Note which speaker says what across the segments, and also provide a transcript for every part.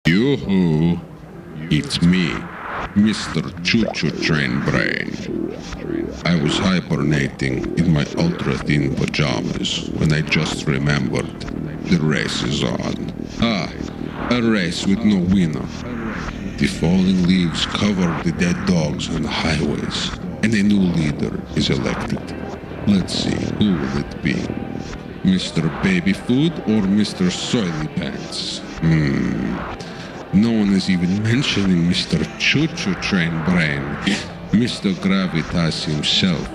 Speaker 1: Yoo-hoo, it's me, Mr. Choo-Choo Train Brain. I was hibernating in my ultra-thin pajamas when I just remembered the race is on. A race with no winner. The falling leaves cover the dead dogs on the highways, and a new leader is elected. Let's see, who will it be? Mr. Baby Food or Mr. Soily Pants? No one is even mentioning Mr. Choo-Choo Train Brain. Mr. Gravitas himself,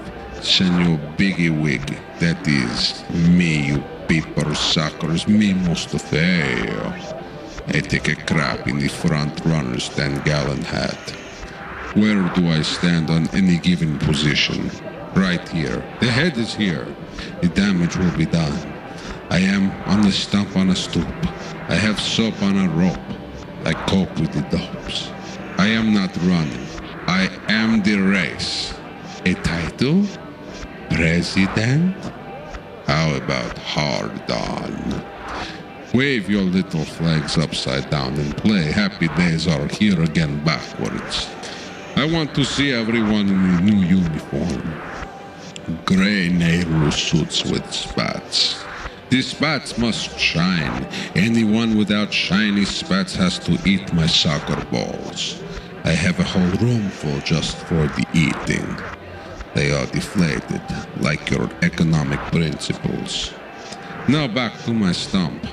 Speaker 1: Senor Biggie Wig. That is me, you paper suckers, me Mustafeo. I take a crap in the front runner's 10-gallon hat. Where do I stand on any given position? Right here. The head is here. The damage will be done. I am on the stump on a stoop. I have soap on a rope. I cope with the dopes. I am not running. I am the race. A title? President? How about hard on? Wave your little flags upside down and play Happy Days Are Here Again backwards. I want to see everyone in the new uniform. Gray Nehru suits with spats. The spats must shine. Anyone without shiny spats has to eat my soccer balls. I have a whole room full just for the eating. They are deflated, like your economic principles. Now back to my stump.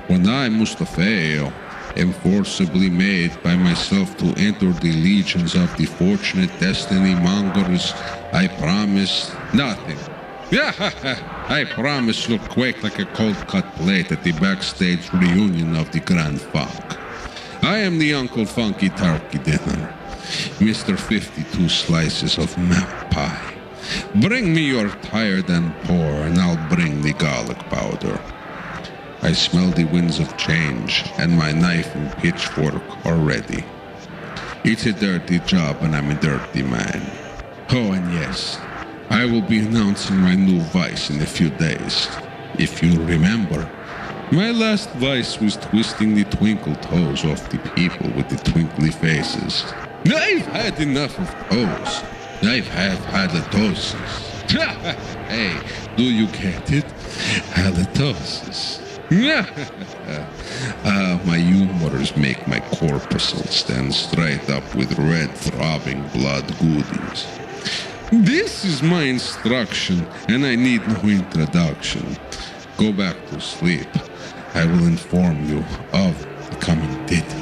Speaker 1: When I, Mustafeo, am forcibly made by myself to enter the legions of the fortunate destiny mongers, I promise nothing. I promise you'll quake like a cold-cut plate at the backstage reunion of the Grand Funk. I am the Uncle Funky Turkey Dinner, Mr. 52 slices of map pie. Bring me your tired and poor, and I'll bring the garlic powder. I smell the winds of change, and my knife and pitchfork are ready. It's a dirty job, and I'm a dirty man. Oh, and yes, I will be announcing my new vice in a few days. If you remember, my last vice was twisting the twinkle toes off the people with the twinkly faces. I've had enough of toes. I've had halitosis. Hey, do you get it? Halitosis. My humors make my corpuscle stand straight up with red throbbing blood goodies. This is my instruction, and I need no introduction. Go back to sleep. I will inform you of the coming date.